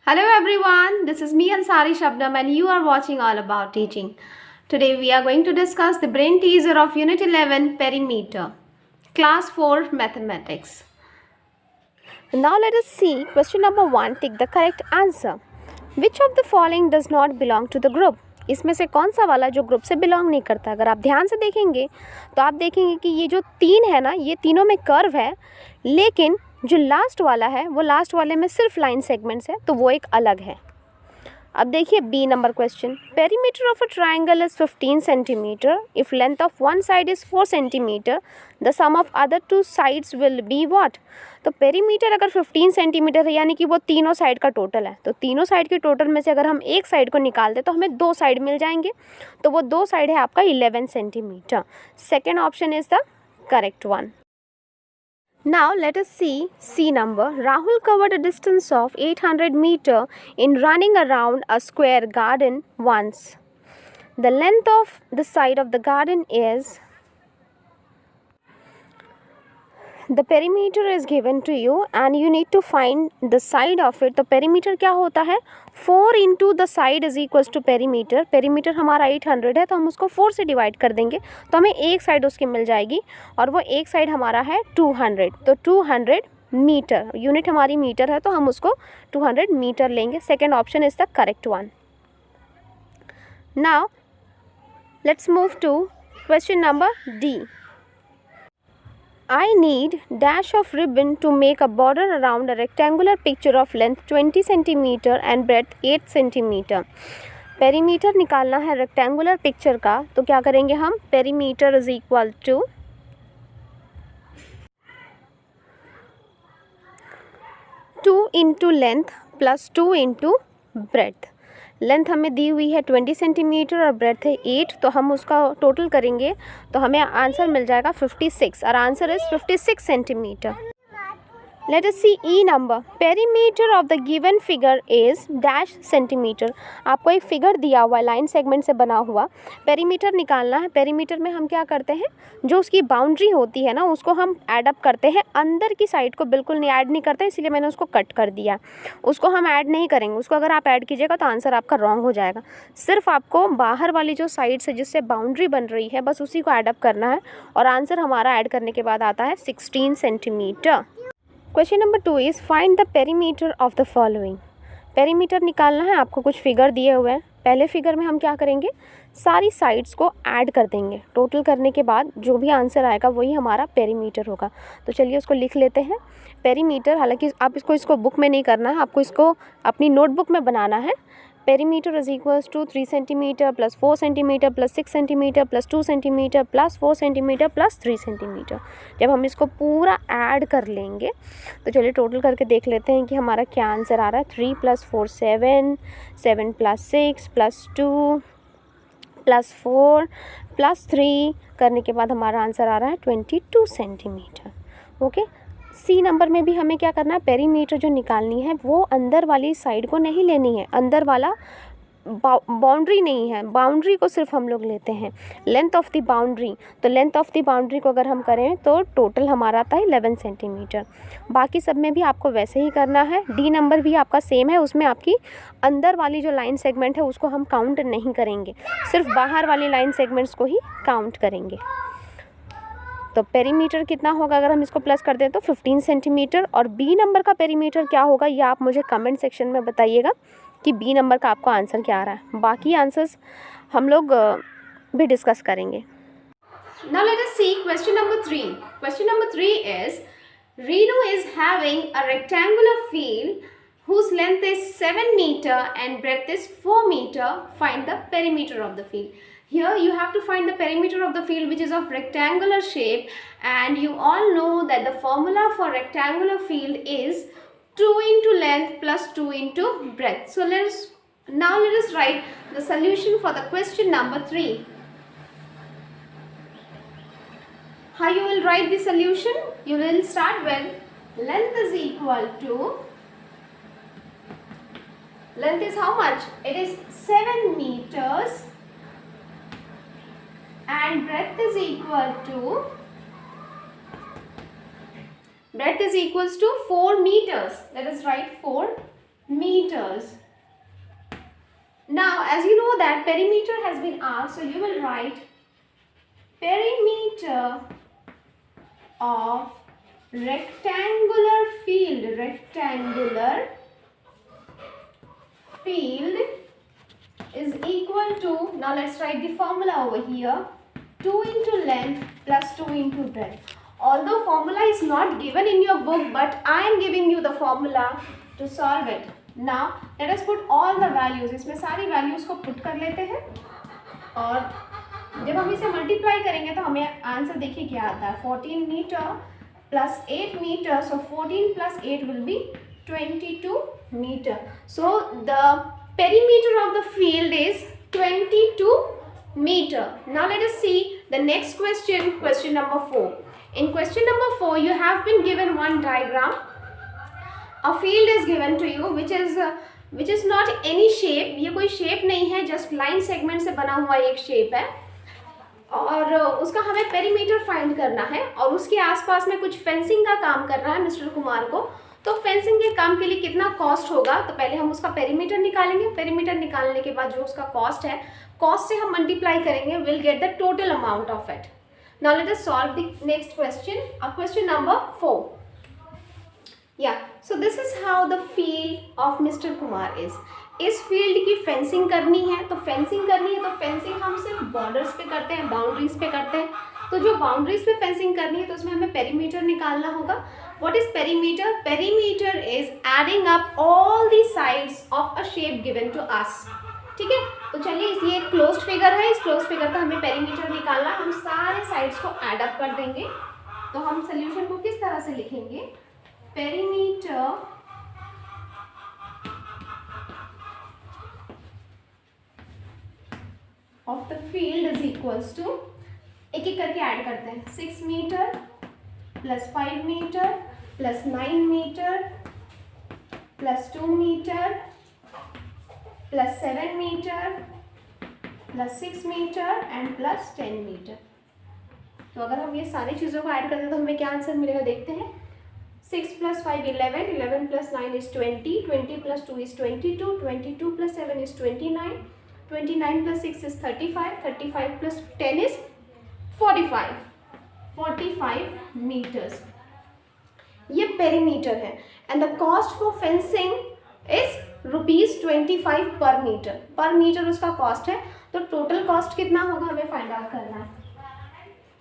Hello everyone, this is me Ansari Shabnam and you are watching All About Teaching. Today we are going to discuss the brain teaser of Unit 11 Perimeter, Class 4 Mathematics. Now let us see question number 1, take the correct answer. Which of the following does not belong to the group? इसमें से कौन सा वाला जो group से belong नहीं करता? अगर आप ध्यान से देखेंगे तो आप देखेंगे कि ये जो तीन है ना, ये तीनों में कर्व है, लेकिन जो लास्ट वाला है वो लास्ट वाले में सिर्फ लाइन सेगमेंट्स है, तो वो एक अलग है। अब देखिए B number question, perimeter of a triangle is 15 centimetre if length of one side is 4 centimetre the sum of other two sides will be what. तो पेरीमीटर अगर 15 सेंटीमीटर है यानी कि वो तीनों साइड का टोटल है, तो तीनों साइड के टोटल में से अगर हम एक साइड को निकाल दें तो हमें दो साइड मिल जाएंगे, तो वो दो साइड है आपका 11 centimetre. Second option is the correct one. Now let us see C number. Rahul covered a distance of 800 meter in running around a square garden once. The length of the side of the garden is, the perimeter is given to you and you need to find the side of it. तो perimeter क्या होता है? 4 into the side is equals to perimeter. perimeter हमारा 800 है तो हम उसको 4 से डिवाइड कर देंगे तो हमें एक साइड उसकी मिल जाएगी और वो एक साइड हमारा है 200, तो 200 मीटर, यूनिट हमारी मीटर है तो हम उसको 200 मीटर लेंगे। Second option is the correct one. Now let's move to question number D. I need dash of ribbon to make a border around a rectangular picture of length 20 cm and breadth 8 cm. Perimeter निकालना है rectangular picture का, तो क्या करेंगे हम? Perimeter is equal to 2 into length plus 2 into breadth. Length हमें दी हुई है 20 सेंटीमीटर और ब्रेथ है 8, तो हम उसका टोटल करेंगे तो हमें आंसर मिल जाएगा 56 और answer is 56 centimetre. Let us see E number. Perimeter of the given figure is dash centimetre. आपको एक फिगर दिया हुआ है लाइन सेगमेंट से बना हुआ, पेरीमीटर निकालना है। पेरीमीटर में हम क्या करते हैं, जो उसकी बाउंड्री होती है ना उसको हम ऐड अप करते हैं, अंदर की साइड को बिल्कुल नहीं ऐड नहीं करते, इसीलिए मैंने उसको कट कर दिया। उसको हम ऐड नहीं करेंगे, उसको अगर आप ऐड कीजिएगा तो आंसर आपका रॉन्ग हो जाएगा। सिर्फ आपको बाहर वाली जो साइड से जिससे बाउंड्री बन रही है बस उसी को ऐड अप करना है और आंसर हमारा ऐड करने के बाद आता है 16 centimetre. Question number 2 is find the perimeter of the following. Perimeter निकालना है, आपको कुछ फिगर दिए हुए हैं। पहले फिगर में हम क्या करेंगे, सारी साइड्स को ऐड कर देंगे, टोटल करने के बाद जो भी आंसर आएगा वही हमारा पेरीमीटर होगा। तो चलिए उसको लिख लेते हैं। पेरीमीटर, हालांकि आप इसको बुक में नहीं करना है, आपको इसको अपनी नोटबुक में बनाना है। Perimeter is equals to 3 centimetre plus 4 centimetre plus 6 centimetre plus 2 centimetre plus 4 centimetre plus 3 centimetre. जब हम इसको पूरा ऐड कर लेंगे तो चलिए टोटल करके देख लेते हैं कि हमारा क्या आंसर आ रहा है। 3 + 4 7, 7 + 6 + 2 + 4 + 3 करने के बाद हमारा आंसर आ रहा है 22 सेंटीमीटर। ओके, सी नंबर में भी हमें क्या करना है, पेरीमीटर जो निकालनी है वो अंदर वाली साइड को नहीं लेनी है, अंदर वाला बाउंड्री नहीं है, बाउंड्री को सिर्फ हम लोग लेते हैं। लेंथ ऑफ द बाउंड्री, तो लेंथ ऑफ द बाउंड्री को अगर हम करें तो टोटल हमारा आता है 11 सेंटीमीटर। बाकी सब में भी आपको वैसे ही करना है। डी नंबर भी आपका सेम है, उसमें आपकी अंदर वाली जो लाइन सेगमेंट है उसको हम काउंट नहीं करेंगे, सिर्फ बाहर वाली लाइन सेगमेंट्स को ही काउंट करेंगे। तो पेरीमीटर कितना होगा अगर हम इसको प्लस कर दें तो 15 सेंटीमीटर। और बी नंबर का पेरीमीटर क्या होगा ये आप मुझे कमेंट सेक्शन में बताइएगा कि बी नंबर का आपको आंसर क्या आ रहा है। बाकी आंसर्स हम लोग भी डिस्कस करेंगे। Now let us see question number 3. Question number 3 is Renu is having a rectangular field whose length is 7 meter and breadth is 4 meter. Find the perimeter of the field. Here you have to find the perimeter of the field which is of rectangular shape, and you all know that the formula for rectangular field is 2 into length plus 2 into breadth. So let us write the solution for the question number 3. How you will write the solution? You will start with length is equal to, length is how much? It is 7 meters and breadth is equal to, breadth is equals to 4 meters. Let us write 4 meters. Now as you know that perimeter has been asked, so you will write perimeter of rectangular field is equal to, now let's write the formula over here, 2 into length plus 2 into breadth. Although formula is not given in your book, but I am giving you the formula to solve it. Now let us put all the values, इसमें सारी values को put कर लेते हैं और जब हम इसे मल्टीप्लाई करेंगे तो हमें आंसर देखिए क्या आता है, 14 metre plus 8 metre, so 14 plus 8 will be 22 metre. So the perimeter of the field is 22 meter. Now let us see the next question, question number 4. In question number 4 you have been given one diagram. A field is given to you which is not any shape. ये कोई shape नहीं है, just line segment से बना हुआ एक shape है और उसका हमें पेरीमीटर फाइंड करना है और उसके आसपास में कुछ फेंसिंग का काम करना है मिस्टर कुमार को. तो फेंसिंग के काम के लिए कितना कॉस्ट होगा, तो पहले हम उसका पेरीमीटर निकालेंगे. पेरीमीटर निकालने के बाद जो उसका कॉस्ट है, कॉस्ट से हम मल्टीप्लाई करेंगे, will get the total amount of it. Now let us solve the next question, question number 4. या so this is how the field of mister Kumar is. इस फील्ड की फेंसिंग करनी है, तो फेंसिंग हम सिर्फ बॉर्डर्स पे करते हैं, बाउंड्रीज पे करते हैं. तो जो बाउंड्रीज पे फेंसिंग करनी है तो उसमें हमें पेरीमीटर निकालना होगा. What is perimeter? Perimeter is adding up all the sides of a shape given to us. ठीक है, तो चलिए ये एक क्लोज्ड फिगर है, इस क्लोज्ड फिगर का हमें पेरीमीटर निकालना. हम सारे साइड्स को एड अप कर देंगे. तो हम सोल्यूशन को किस तरह से लिखेंगे? Perimeter of the field is equals to, एक एक करके ऐड करते हैं, 6 metre plus 5 metre plus 9 metre plus 2 metre plus 7 metre plus 6 metre and plus 10 metre. तो अगर हम ये सारी चीज़ों को ऐड करते हैं तो हमें क्या आंसर मिलेगा देखते हैं. 6 plus 5 11, 11 plus 9 is 20, 20 plus 2 is 22, 22 plus 7 is 29, 29 plus 6 is 35, 35 plus 10 is 45 metres. ये पेरीमीटर है and the cost for fencing is ₹25 per metre. पर मीटर उसका कॉस्ट है. तो टोटल कॉस्ट कितना होगा हमें फाइंड आउट करना है.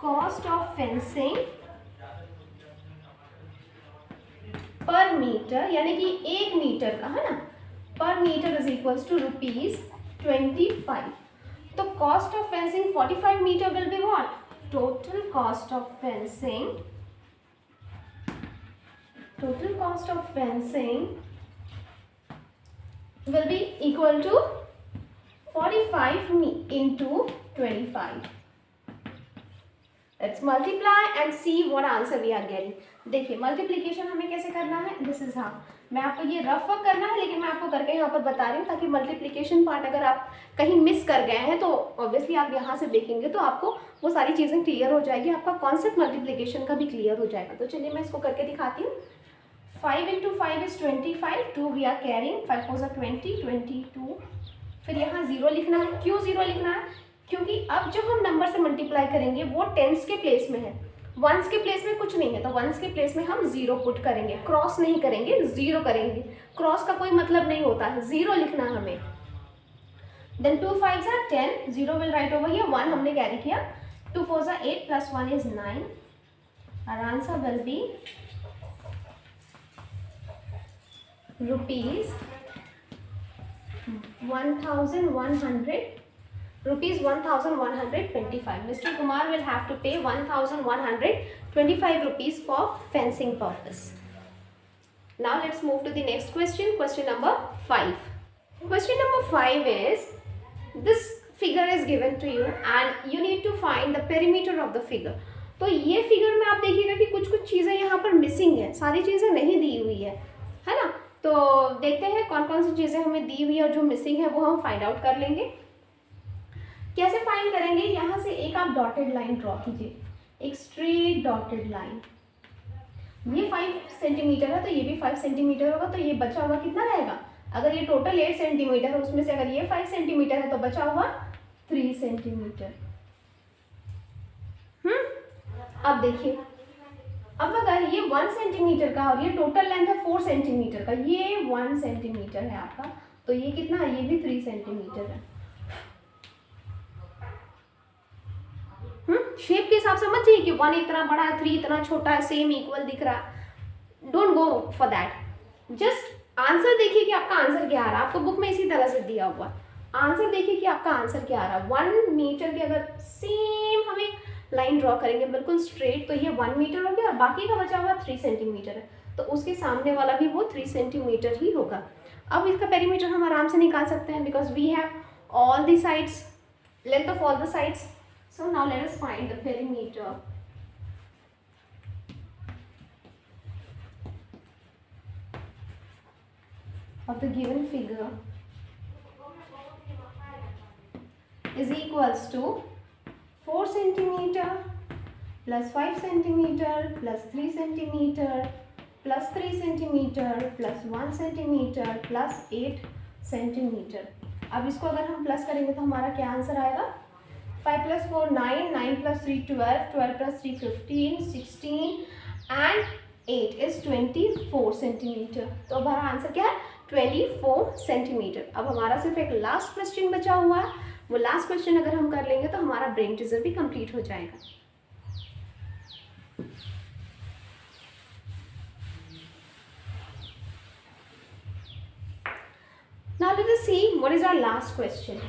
कॉस्ट ऑफ फेंसिंग पर मीटर यानी कि 1 मीटर का है ना, पर मीटर इज इक्वल्स टू ₹25. तो cost of fencing 45 metre will be what? Total cost of fencing will be equal to 45 into 25. Let's multiply and see what answer we are getting. देखिए multiplication हमें कैसे करना है. This is how. मैं आपको ये rough work करना है लेकिन मैं आपको करके यहाँ पर बता रही हूँ ताकि मल्टीप्लिकेशन पार्ट अगर आप कहीं मिस कर गए हैं तो ऑब्वियसली आप यहाँ से देखेंगे तो आपको वो सारी चीज़ें क्लियर हो जाएगी, आपका कॉन्सेप्ट मल्टीप्लिकेशन का भी क्लियर हो जाएगा. तो चलिए मैं इसको करके दिखाती हूँ. 5 into 5 is 25, 2 we are carrying, 5 4 are 20, 22. फिर यहाँ 0 लिखना है. क्यों 0 लिखना है? क्योंकि अब जब हम नंबर से मल्टीप्लाई करेंगे वो टेंस के प्लेस में है, वंस के प्लेस में कुछ नहीं है. तो वंस के प्लेस में हम 0 पुट करेंगे, क्रॉस नहीं करेंगे, 0 करेंगे. क्रॉस का कोई मतलब नहीं होता है, 0 लिखना है हमें. Then 2 5s are 10, 0 will write over here, 1 हमने कैरी किया. 2 4s are 8 plus 1 is 9. Our answer will be ₹1125. Mr. Kumar will have to pay 1125 rupees for fencing purpose. Now let's move to the next question, question number 5. Question number 5 is, this figure is given to you and you need to find the perimeter of the figure. तो ये figure में आप देखिएगा कि कुछ कुछ चीज़ें यहाँ पर मिसिंग है, सारी चीज़ें नहीं दी हुई है ना. तो देखते हैं कौन कौन सी चीज़ें हमें दी हुई है और जो मिसिंग है वो हम फाइंड आउट कर लेंगे. कैसे फाइंड करेंगे? यहाँ से एक आप डॉटेड लाइन ड्रॉ कीजिए, एक स्ट्रेट डॉटेड लाइन. ये 5 सेंटीमीटर है तो ये भी 5 सेंटीमीटर होगा, तो ये बचा हुआ कितना रहेगा? अगर ये टोटल 8 सेंटीमीटर है, उसमें से अगर ये 5 सेंटीमीटर है तो बचा हुआ 3 सेंटीमीटर। अब देखिए, अब अगर ये 1 सेंटीमीटर का और ये टोटल लेंथ है 4 सेंटीमीटर का, ये 1 सेंटीमीटर है आपका, तो ये कितना है, ये भी 3 सेंटीमीटर है। शेप के हिसाब से मत चाहिए कि 1 इतना बड़ा है, 3 इतना छोटा है, सेम इक्वल दिख रहा है। Don't go for that, just answer देखिए कि आपका आंसर क्या आ रहा है। आपको बुक में इसी तरह से दिया हुआ आंसर देखिए कि आपका आंसर क्या आ रहा है। 1 मीटर के अगर सेम हमें लाइन ड्रॉ करेंगे बिल्कुल स्ट्रेट, तो ये 1 मीटर हो गया और बाकी का बचा हुआ 3 सेंटीमीटर है, तो उसके सामने वाला भी वो 3 सेंटीमीटर ही होगा। अब इसका पेरीमीटर हम आराम से निकाल सकते हैं, because we have all the sides, length of all the sides. So now let us find the perimeter of the given figure is equals to 4 centimeter plus 5 centimeter plus 3 centimeter plus 3 centimeter plus 1 centimeter plus 8 centimeter। अब इसको अगर हम plus करेंगे तो हमारा क्या answer आएगा, 5 plus 4 9, 9 plus 3 12, 12 plus 3 15, 16 and 8 is 24 centimetre. तो अब हमारा आंसर क्या है, 24 सेंटीमीटर। अब हमारा सिर्फ एक लास्ट क्वेश्चन बचा हुआ है, वो लास्ट क्वेश्चन अगर हम कर लेंगे तो हमारा ब्रेन टीजर भी कंप्लीट हो जाएगा। Now let us see what is our last question.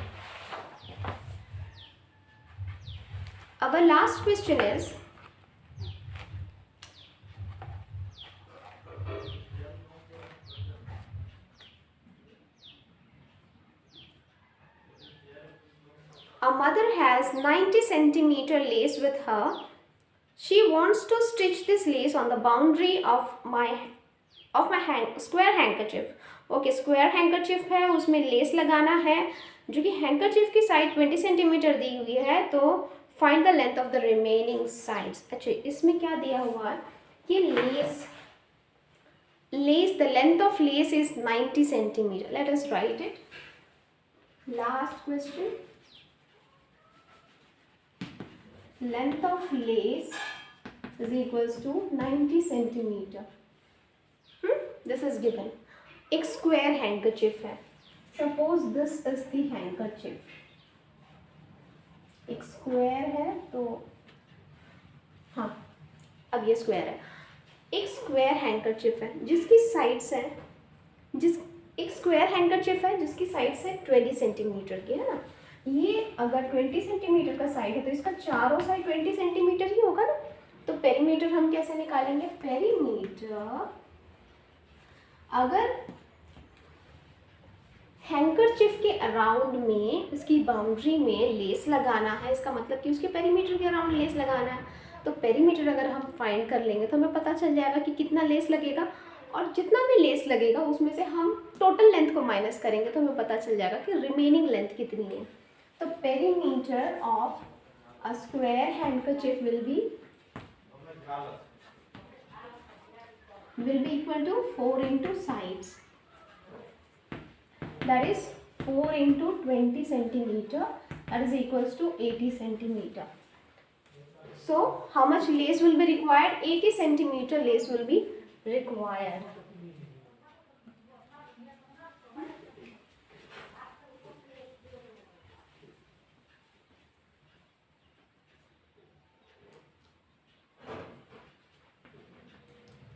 Our last question is, a mother has 90 centimeter lace with her. She wants to stitch this lace on the boundary of my square handkerchief. Okay, square handkerchief है, उसमें less लगाना है जो कि हैंकरचिफ की side 20 centimetre दी हुई है, तो find the length of the remaining sides. अच्छा, इसमें क्या दिया हुआ है कि let's the length of lace is 90 centimetre. Let us write it. Last question, length of lace is equals to 90 centimetre. This is given. एक स्क्वायर हैंकरचिफ है, suppose this is the handkerchief, एक स्क्वायर है, तो हाँ अब ये square है, एक स्क्वायर हैंकरचिफ है जिसकी साइड्स है, एक स्क्वायर हैंकरचिफ है जिसकी साइड्स है 20 सेंटीमीटर की, है ना। ये अगर 20 सेंटीमीटर का साइड है तो इसका चारों साइड 20 सेंटीमीटर ही होगा ना। तो पेरीमीटर हम कैसे निकालेंगे, पेरीमीटर अगर हैंकरचिफ के अराउंड में, इसकी बाउंड्री में लेस लगाना है, इसका मतलब कि उसके पेरीमीटर के अराउंड लेस लगाना है, तो पेरीमीटर अगर हम फाइंड कर लेंगे तो हमें पता चल जाएगा कि कितना लेस लगेगा, और जितना भी लेस लगेगा उसमें से हम टोटल लेंथ को माइनस करेंगे तो हमें पता चल जाएगा कि रिमेनिंग लेंथ कितनी है। तो perimeter of a square handkerchief will be equal to 4 into sides, that is 4 into 20 centimeter, that is equals to 80 centimeter. So how much lace will be required, 80 centimeter lace will be required.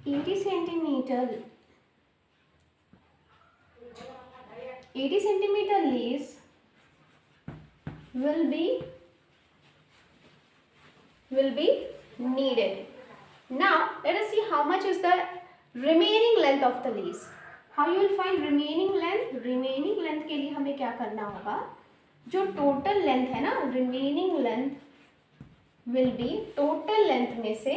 $80 centimeter lace will be needed. Now let us see how much is the remaining length of the lace. How you will find remaining length? remaining length के लिए हमें क्या करना होगा, जो total length है ना, remaining length will be total length में से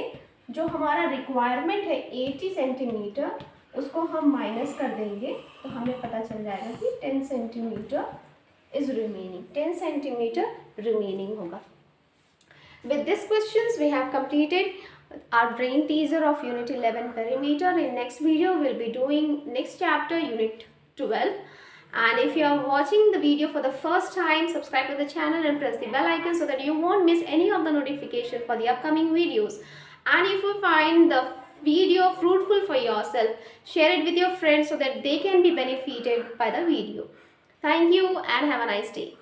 जो हमारा रिक्वायरमेंट है 80 सेंटीमीटर, उसको हम माइनस कर देंगे तो हमें पता चल जाएगा कि 10 centimetre is remaining, 10 centimetre remaining होगा। With these questions we have completed our brain teaser of unit 11 perimeter. In next video we'll be doing next chapter, unit 12. And if you are watching the video for the first time, subscribe to the channel and press the bell icon so that you won't miss any of the notification for the upcoming videos. And if you find the video fruitful for yourself, share it with your friends so that they can be benefited by the video. Thank you and have a nice day.